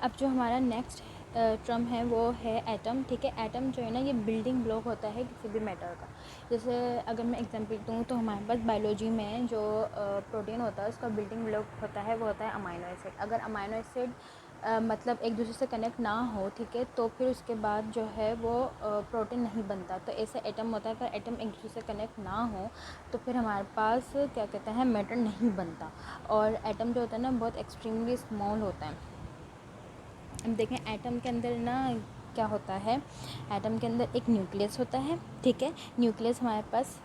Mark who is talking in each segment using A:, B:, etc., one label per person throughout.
A: अब जो हमारा नेक्स्ट टर्म है वो है एटम, ठीक है। एटम जो है ना ये बिल्डिंग ब्लॉक होता है किसी भी मैटर का। जैसे अगर मैं एग्जांपल दूँ तो हमारे पास बायोलॉजी में जो प्रोटीन होता है उसका बिल्डिंग ब्लॉक होता है वो होता है अमाइनो एसिड। अगर अमाइनो एसिड मतलब एक दूसरे से कनेक्ट ना हो, ठीक है, तो फिर उसके बाद जो है वो प्रोटीन नहीं बनता। तो ऐसे एटम होता है, अगर एटम एक दूसरे से कनेक्ट ना हो तो फिर हमारे पास क्या कहते हैं मैटर नहीं बनता। और एटम जो होता है ना बहुत एक्सट्रीमली स्मॉल होता है। अब देखें एटम के अंदर ना क्या होता है, एटम के अंदर एक न्यूक्लियस होता है, ठीक है। न्यूक्लियस हमारे पास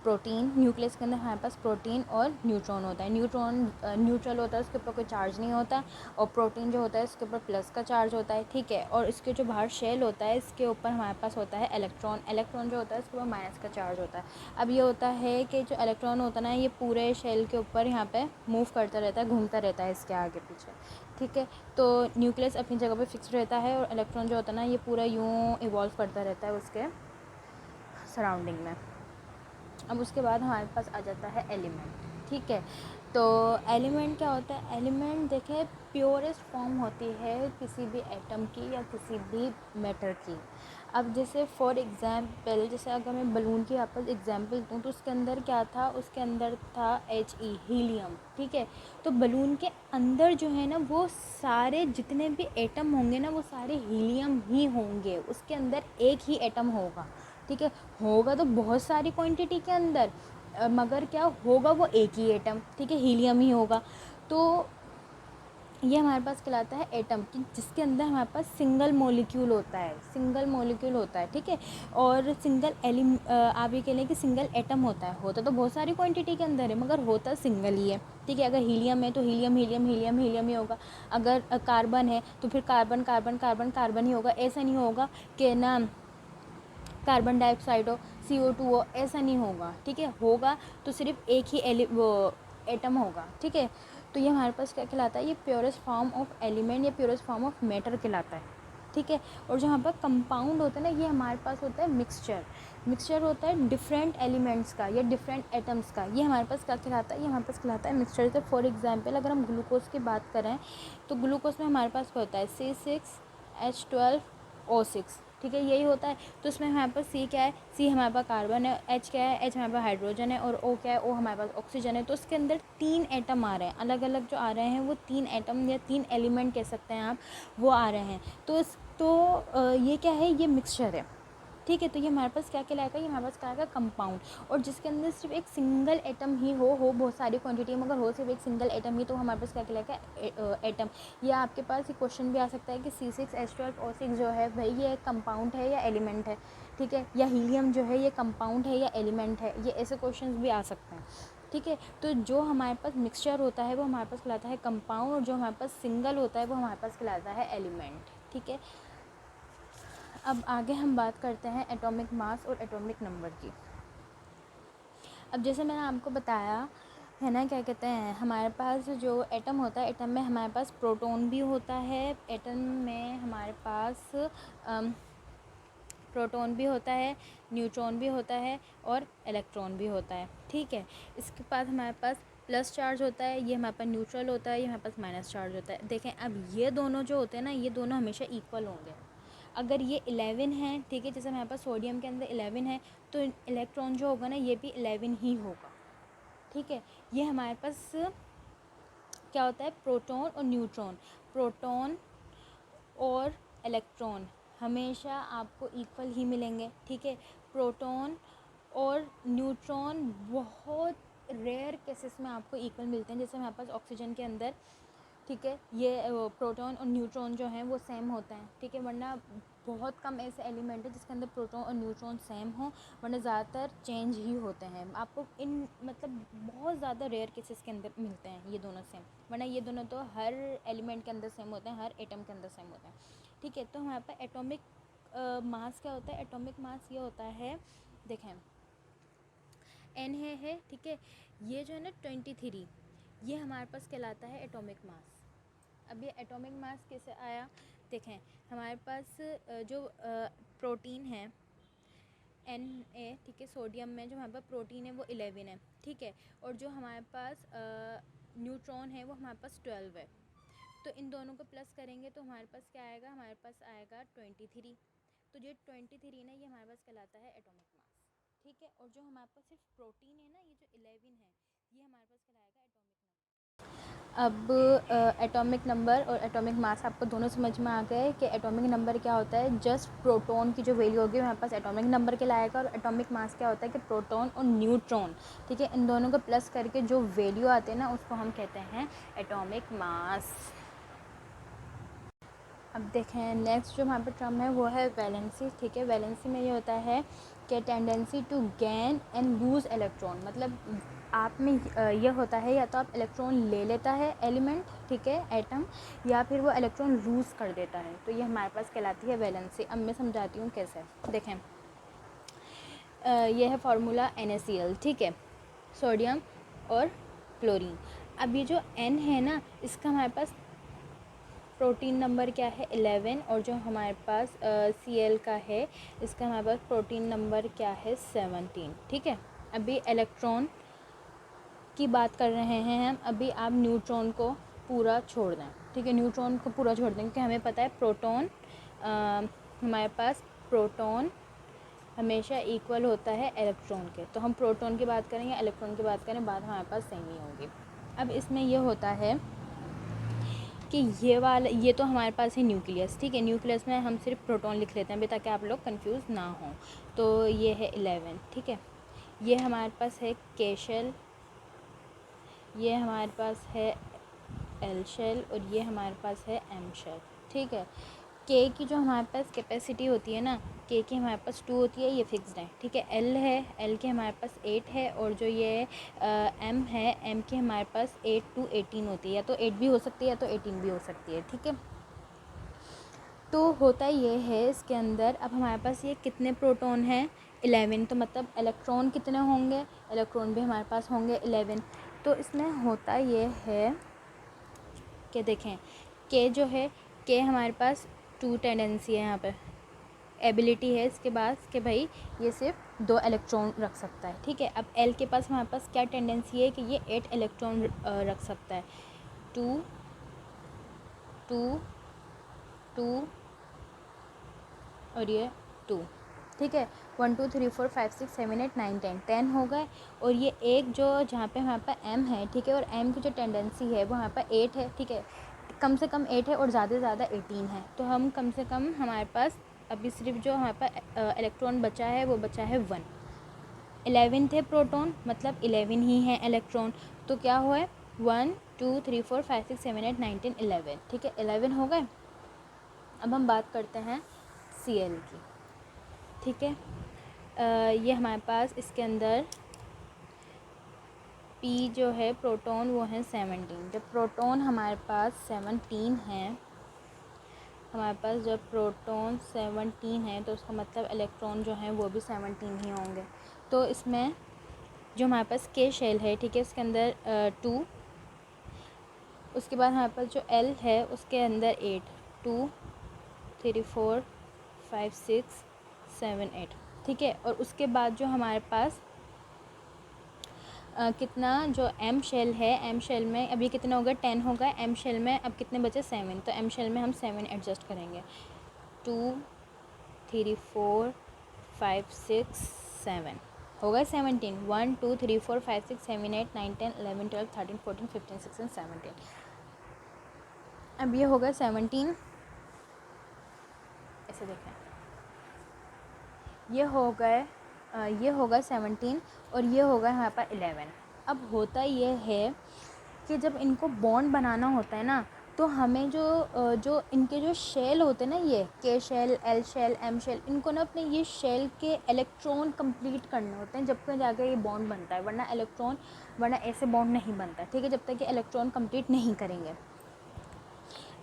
A: प्रोटीन, न्यूक्लियस के अंदर हमारे पास प्रोटीन और न्यूट्रॉन होता है। न्यूट्रॉन न्यूट्रल होता है, उसके ऊपर कोई चार्ज नहीं होता। और प्रोटीन जो होता है उसके ऊपर प्लस का चार्ज होता है, ठीक है। और इसके जो बाहर शेल होता है इसके ऊपर हमारे पास होता है इलेक्ट्रॉन। इलेक्ट्रॉन जो होता है उसके ऊपर माइनस का चार्ज होता है। अब ये होता है कि जो इलेक्ट्रॉन होता है ना ये पूरे शेल के ऊपर यहाँ पे मूव करता रहता है, घूमता रहता है इसके आगे पीछे, ठीक है। तो न्यूक्लियस अपनी जगह पे फिक्स रहता है और इलेक्ट्रॉन जो होता है ना ये पूरा यूँ इवॉल्व करता रहता है उसके सराउंडिंग में। अब उसके बाद हमारे पास आ जाता है एलिमेंट, ठीक है। तो एलिमेंट क्या होता है, एलिमेंट देखें प्योरेस्ट फॉर्म होती है किसी भी एटम की या किसी भी मैटर की। अब जैसे फॉर एग्ज़ाम्पल, जैसे अगर मैं बलून की आपको एग्जांपल दूँ तो उसके अंदर क्या था, उसके अंदर था हीलियम, ठीक है। तो बलून के अंदर जो है ना वो सारे जितने भी एटम होंगे ना वो सारे हीलियम ही होंगे, उसके अंदर एक ही एटम होगा, ठीक है। होगा तो बहुत सारी क्वांटिटी के अंदर, मगर क्या होगा वो एक ही एटम, ठीक है, हीलियम ही होगा। तो ये हमारे पास कहलाता है एटम कि जिसके अंदर हमारे पास सिंगल मॉलिक्यूल होता है, सिंगल मॉलिक्यूल होता है, ठीक है। और सिंगल आप ये कह लें कि सिंगल एटम होता तो बहुत सारी क्वांटिटी के अंदर है मगर होता सिंगल ही है, ठीक है। अगर हीलियम है तो हीलियम हीलियम हीलियम हीलियम ही होगा। अगर कार्बन है तो फिर कार्बन कार्बन कार्बन कार्बन ही होगा। ऐसा नहीं होगा कि ना कार्बन डाइऑक्साइड हो, CO2 हो, ऐसा नहीं होगा, ठीक है। होगा तो सिर्फ एक ही वो एटम होगा, ठीक है। तो ये हमारे पास क्या कहलाता है, ये प्योरेस्ट फॉर्म ऑफ एलिमेंट या प्योरेस्ट फॉर्म ऑफ मैटर कहलाता है, ठीक है। और जो यहाँ पर कंपाउंड होता है ना ये हमारे पास होता है मिक्सचर। मिक्सचर होता है डिफरेंट एलिमेंट्स का या डिफरेंट एटम्स का। ये हमारे पास क्या कहलाता है, ये हमारे पास कहलाता है मिक्सचर। तो फॉर एग्जांपल अगर हम ग्लूकोज की बात करें तो ग्लूकोज में हमारे पास क्या होता है C6H12O6, ठीक है, यही होता है। तो इसमें हमारे पास C क्या है, C हमारे पास कार्बन है, H क्या है, H हमारे पास हाइड्रोजन है, और O क्या है, O हमारे पास ऑक्सीजन है। तो इसके अंदर 3 एटम आ रहे हैं, अलग अलग जो आ रहे हैं वो 3 एटम या 3 एलिमेंट कह सकते हैं आप, वो आ रहे हैं। ये क्या है, ये मिक्सचर है, ठीक है। तो ये हमारे पास क्या कहलाएगा, ये हमारे पास क्या आएगा कंपाउंड। और जिसके अंदर सिर्फ एक सिंगल एटम ही हो बहुत सारी क्वांटिटी मगर हो सिर्फ एक सिंगल एटम ही, तो हमारे पास क्या कहलाएगा एटम। या आपके पास ये क्वेश्चन भी आ सकता है कि C6H12O6 जो है भाई ये एक कंपाउंड है या एलिमेंट है, ठीक है। या हीलियम जो है ये कंपाउंड है या एलिमेंट है, ये ऐसे क्वेश्चन भी आ सकते हैं, ठीक है। तो जो हमारे पास मिक्सचर होता है वो हमारे पास कहलाता है कंपाउंड, और जो हमारे पास सिंगल होता है वो हमारे पास कहलाता है एलिमेंट, ठीक है। अब आगे हम बात करते हैं एटॉमिक मास और एटॉमिक नंबर की। अब जैसे मैंने आपको बताया है ना, क्या कहते हैं, हमारे पास जो एटम होता है, एटम में हमारे पास प्रोटॉन भी होता है, एटम में हमारे पास प्रोटॉन भी होता है, न्यूट्रॉन भी होता है और इलेक्ट्रॉन भी होता है, ठीक है। इसके बाद हमारे पास प्लस चार्ज होता है, ये हमारे पास न्यूट्रल होता है, ये हमारे पास माइनस चार्ज होता है। देखें अब ये दोनों जो होते हैं ना ये दोनों हमेशा इक्वल होंगे। अगर ये 11 है, ठीक है, जैसे हमारे पास सोडियम के अंदर 11 है तो इलेक्ट्रॉन जो होगा ना ये भी 11 ही होगा, ठीक है। ये हमारे पास क्या होता है, प्रोटॉन और न्यूट्रॉन। प्रोटॉन और इलेक्ट्रॉन हमेशा आपको इक्वल ही मिलेंगे, ठीक है। प्रोटॉन और न्यूट्रॉन बहुत रेयर केसेस में आपको इक्वल मिलते हैं, जैसे हमारे पास ऑक्सीजन के अंदर, ठीक है, ये प्रोटॉन और न्यूट्रॉन जो हैं वो सेम होते हैं, ठीक है। वरना बहुत कम ऐसे एलिमेंट है जिसके अंदर प्रोटॉन और न्यूट्रॉन सेम हो, वरना ज़्यादातर चेंज ही होते हैं। आपको इन मतलब बहुत ज़्यादा रेयर केसेस के अंदर मिलते हैं ये दोनों सेम, वरना ये दोनों तो हर एलिमेंट के अंदर सेम होते हैं, हर एटम के अंदर सेम होते हैं, ठीक है। तो हमारे पास एटॉमिक मास क्या होता है, एटॉमिक मास ये होता है, देखें N है, ठीक है। ये जो है ना 23, ये हमारे पास कहलाता है एटॉमिक मास। अब ये एटॉमिक मास कैसे आया, देखें हमारे पास जो प्रोटीन है Na, ठीक है, सोडियम में जो हमारे पास प्रोटीन है वो 11 है, ठीक है। और जो हमारे पास न्यूट्रॉन है वो हमारे पास 12 है, तो इन दोनों को प्लस करेंगे तो हमारे पास क्या आएगा, हमारे पास आएगा 23। तो जो 23 ना, ये हमारे पास कहलाता है एटॉमिक मास, ठीक है। और जो हमारे पास सिर्फ प्रोटीन है ना, ये जो 11 है, ये हमारे पास कहलाएगा एटॉमिक नंबर। अब एटॉमिक नंबर और एटॉमिक मास आपको दोनों समझ में आ गए कि एटॉमिक नंबर क्या होता है। जस्ट प्रोटॉन की जो वैल्यू होगी हमारे पास एटॉमिक नंबर के लाएगा, और एटॉमिक मास क्या होता है कि प्रोटॉन और न्यूट्रॉन, ठीक है, इन दोनों को प्लस करके जो वैल्यू आते हैं ना, उसको हम कहते हैं एटॉमिक मास। अब देखें नेक्स्ट जो हमारे पास टर्म है वो है वैलेंसी, ठीक है। वैलेंसी में ये होता है कि tendency to gain and lose electron, मतलब आप में ये होता है या तो आप इलेक्ट्रॉन ले लेता है एलिमेंट, ठीक है, एटम, या फिर वो इलेक्ट्रॉन लूज़ कर देता है, तो ये हमारे पास कहलाती है वैलेंसी। अब मैं समझाती हूँ कैसे। देखें ये है फार्मूला NaCl, ठीक है, सोडियम और क्लोरीन। अब ये जो N है ना, इसका हमारे पास प्रोटीन नंबर क्या है 11, और जो हमारे पास Cl का है, इसका हमारे पास प्रोटीन नंबर क्या है 17, ठीक है। अभी इलेक्ट्रॉन की बात कर रहे हैं हम, अभी आप न्यूट्रॉन को पूरा छोड़ दें, ठीक है, न्यूट्रॉन को पूरा छोड़ दें, क्योंकि हमें पता है प्रोटॉन हमारे पास प्रोटॉन हमेशा इक्वल होता है इलेक्ट्रॉन के। तो हम प्रोटॉन की बात करें या इलेक्ट्रॉन की बात करें, बात हमारे पास सेम ही होगी। अब इसमें यह होता है कि ये वाला, ये तो हमारे पास है न्यूक्लियस, ठीक है, न्यूक्लियस में हम सिर्फ प्रोटॉन लिख लेते हैं अभी, ताकि आप लोग कंफ्यूज ना हो। तो ये है 11, ठीक है। ये हमारे पास है के शेल, ये हमारे पास है एल शेल, और ये हमारे पास है एम शेल, ठीक है। के की जो हमारे पास कैपेसिटी होती है ना, के की हमारे पास 2 होती है, ये फिक्स्ड है, ठीक है। एल है, एल के हमारे पास 8 है, और जो ये एम है, एम की हमारे पास 8 to 18 होती है, या तो 8 भी हो सकती है या तो 18 भी हो सकती है, ठीक है। तो होता ये है इसके अंदर, अब हमारे पास ये कितने प्रोटॉन हैं 11, तो मतलब इलेक्ट्रॉन कितने होंगे, इलेक्ट्रॉन भी हमारे पास होंगे 11। तो इसमें होता ये है कि देखें के जो है, के हमारे पास 2 टेंडेंसी है, यहाँ पे एबिलिटी है इसके पास कि भाई ये सिर्फ 2 इलेक्ट्रॉन रख सकता है, ठीक है। अब एल के पास हमारे पास क्या टेंडेंसी है कि ये 8 इलेक्ट्रॉन रख सकता है, 2 2 2 और ये 2, ठीक है। 1 2 3 4 5 6 7 8 9 10 हो गए। और ये एक जो जहाँ पे हमारे पास एम है, ठीक है, और एम की जो टेंडेंसी है वो हमारे पास 8 है, ठीक है, कम से कम 8 है और ज़्यादा से ज़्यादा 18 है। तो हम कम से कम हमारे पास अभी सिर्फ जो हमारे पास इलेक्ट्रॉन बचा है वो बचा है 1। 11 थे प्रोटॉन, मतलब 11 ही हैं इलेक्ट्रॉन, तो क्या हुआ है 1 2 3 4 5 6 7 8 9 10 11, ठीक है, 11 हो गए। अब हम बात करते हैं Cl की, ठीक है। ये हमारे पास इसके अंदर P जो है प्रोटॉन वो है 17। जब प्रोटॉन हमारे पास 17 है, हमारे पास जब प्रोटॉन 17 है, तो उसका मतलब इलेक्ट्रॉन जो है वो भी 17 ही होंगे। तो इसमें जो हमारे पास के शेल है, ठीक है, इसके अंदर 2, उसके बाद हमारे पास जो L है उसके अंदर 8, 2 3 4 5 6 7 8, ठीक है। और उसके बाद जो हमारे पास कितना जो एम शेल है, एम शेल में अभी कितना होगा 10 होगा, एम शेल में अब कितने बचे 7, तो एम शेल में हम 7 एडजस्ट करेंगे, 2 3 4 5 6 7 हो गए 17, 1 2 3 4 5 6 7 8 9 10 11 12 13 14 15 16 17। अब ये होगा 17, ऐसे देखें, ये होगा 17 और ये होगा हमारे पास 11। अब होता ये है कि जब इनको बॉन्ड बनाना होता है ना, तो हमें जो इनके जो शेल होते हैं ना, ये K shell, L shell, M shell, इनको ना अपने ये शेल के इलेक्ट्रॉन कंप्लीट करने होते हैं, जब तक जाके ये बॉन्ड बनता है, वरना ऐसे बॉन्ड नहीं बनता, ठीक है, जब तक ये इलेक्ट्रॉन कंप्लीट नहीं करेंगे।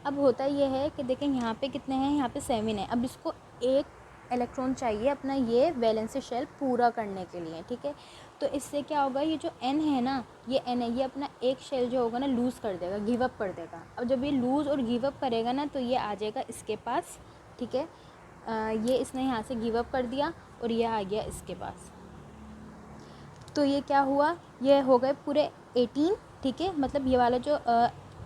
A: अब होता ये है कि देखें यहाँ पे कितने हैं, यहाँ पे 7 है। अब इसको एक इलेक्ट्रॉन चाहिए अपना ये वैलेंसी शेल पूरा करने के लिए, ठीक है। तो इससे क्या होगा, ये जो n है ना, ये n है, ये अपना एक शेल जो होगा ना लूज़ कर देगा, गिव अप कर देगा। अब जब ये लूज़ और गिव अप करेगा ना, तो ये आ जाएगा इसके पास, ठीक है। ये इसने यहाँ से गिव अप कर दिया और ये आ गया इसके पास। तो ये क्या हुआ, ये हो गए पूरे 18, ठीक है, मतलब ये वाला जो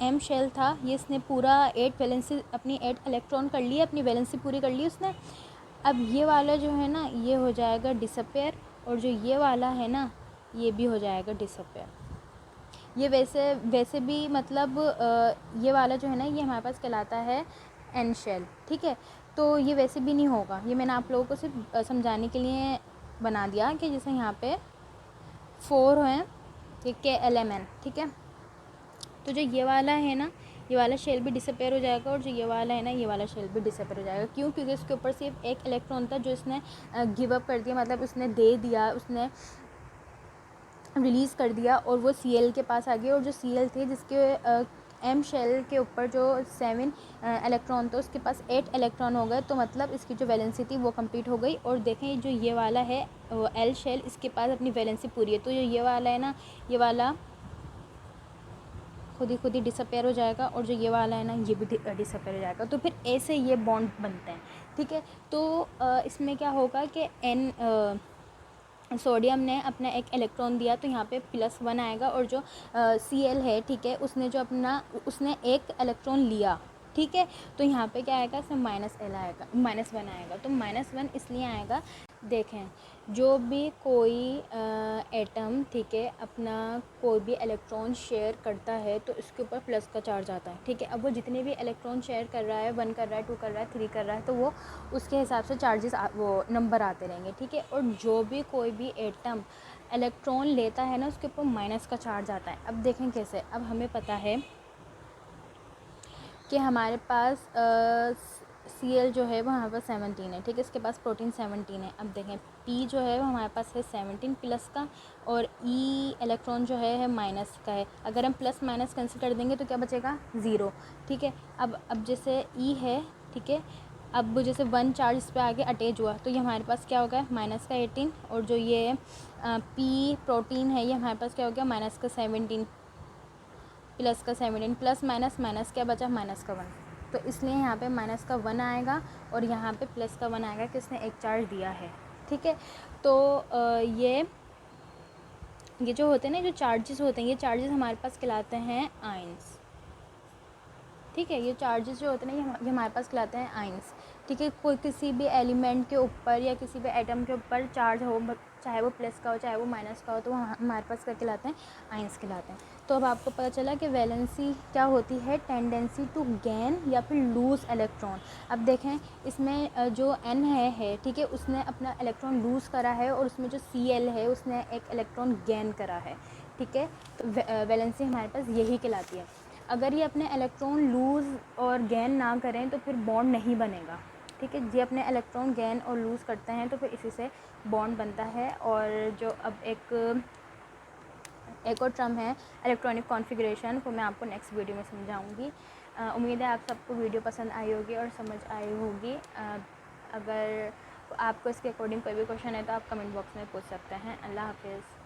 A: एम शेल था, ये इसने पूरा 8 वैलेंसी अपनी 8 इलेक्ट्रॉन कर लिए, अपनी वैलेंसी पूरी कर ली उसने। अब ये वाला जो है ना ये हो जाएगा डिसअपेयर, और जो ये वाला है ना ये भी हो जाएगा डिसअपेयर। ये वैसे भी मतलब ये वाला जो है ना ये हमारे पास कहलाता है एन शेल, ठीक है। तो ये वैसे भी नहीं होगा, ये मैंने आप लोगों को सिर्फ समझाने के लिए बना दिया कि जैसे यहाँ पे 4 हैं, ठीक है, LMN, ठीक है। तो जो ये वाला है ना ये वाला शेल भी डिसअपेयर हो जाएगा, और जो ये वाला है ना ये वाला शेल भी डिसअपेयर हो जाएगा। क्यों? क्योंकि इसके ऊपर सिर्फ एक इलेक्ट्रॉन था जो इसने गिव अप कर दिया, मतलब उसने दे दिया, उसने रिलीज़ कर दिया, और वो Cl के पास आ गया। और जो Cl थे जिसके एम शेल के ऊपर जो 7 इलेक्ट्रॉन थे उसके पास 8 इलेक्ट्रॉन हो गए, तो मतलब इसकी जो वैलेंसी थी वो कंप्लीट हो गई। और देखें जो ये वाला है एल शेल, इसके पास अपनी वैलेंसी पूरी है, तो जो ये वाला है ना ये वाला खुद ही डिसअपेयर हो जाएगा, और जो ये वाला है ना ये भी डिसअपेयर हो जाएगा। तो फिर ऐसे ये बॉन्ड बनते हैं, ठीक है। तो इसमें क्या होगा कि सोडियम ने अपना एक इलेक्ट्रॉन दिया तो यहाँ पे +1 आएगा, और जो Cl है, ठीक है, उसने एक इलेक्ट्रॉन लिया, ठीक है। तो यहाँ पे क्या आएगा, इसमें -L आएगा, -1 आएगा। तो -1 इसलिए आएगा, देखें जो भी कोई एटम, ठीक है, अपना कोई भी इलेक्ट्रॉन शेयर करता है तो इसके ऊपर प्लस का चार्ज आता है, ठीक है। अब वो जितने भी इलेक्ट्रॉन शेयर कर रहा है, 1 कर रहा है, 2 कर रहा है, 3 कर रहा है, तो वो उसके हिसाब से चार्जेस वो नंबर आते रहेंगे, ठीक है। और जो भी कोई भी एटम इलेक्ट्रॉन लेता है ना उसके ऊपर माइनस का चार्ज आता है। अब देखें कैसे, अब हमें पता है कि हमारे पास Cl जो है वो हमारे पास 17 है, ठीक है, इसके पास प्रोटीन 17 है। अब देखें P जो है वो हमारे पास है 17 प्लस का, और E इलेक्ट्रॉन जो है माइनस का है। अगर हम प्लस माइनस कैंसिल कर देंगे तो क्या बचेगा, 0, ठीक है। अब जैसे E है, ठीक है, अब जैसे 1 चार्ज इस पर आगे अटैच हुआ तो ये हमारे पास क्या होगा, -18, और जो ये P प्रोटीन है ये हमारे पास क्या हो गया, -17 प्लस का 17, प्लस माइनस माइनस क्या बचा, -1। तो इसलिए यहाँ पे -1 आएगा, और यहाँ पे +1 आएगा कि इसने एक चार्ज दिया है, ठीक है। तो ये जो होते हैं ना, जो चार्जेस होते हैं, ये चार्जेस हमारे पास कहलाते हैं आयंस, ठीक है। ये चार्जेस जो होते हैं ना ये हमारे पास कहलाते हैं आयंस, ठीक है। कोई किसी भी एलिमेंट के ऊपर या किसी भी एटम के ऊपर चार्ज हो, चाहे वो प्लस का हो चाहे वो माइनस का हो, तो हमारे पास क्या कहलाते हैं, आयंस कहलाते हैं। तो अब आपको पता चला कि वैलेंसी क्या होती है, टेंडेंसी टू गेन या फिर लूज़ इलेक्ट्रॉन। अब देखें इसमें जो N है, ठीक है, उसने अपना इलेक्ट्रॉन लूज़ करा है, और उसमें जो Cl है उसने एक इलेक्ट्रॉन गेन करा है, ठीक है। तो वैलेंसी हमारे पास यही कहलाती है। अगर ये अपने इलेक्ट्रॉन लूज़ और गेन ना करें तो फिर बॉन्ड नहीं बनेगा, ठीक है। ये अपने इलेक्ट्रॉन गेन और लूज़ करते हैं तो फिर इसी से बॉन्ड बनता है। और जो अब एक और टर्म है इलेक्ट्रॉनिक कॉन्फ़िगरेशन, वो मैं आपको नेक्स्ट वीडियो में समझाऊंगी। उम्मीद है आप सबको वीडियो पसंद आई होगी और समझ आई होगी। अगर आपको इसके अकॉर्डिंग कोई भी क्वेश्चन है तो आप कमेंट बॉक्स में पूछ सकते हैं। अल्लाह हाफिज़।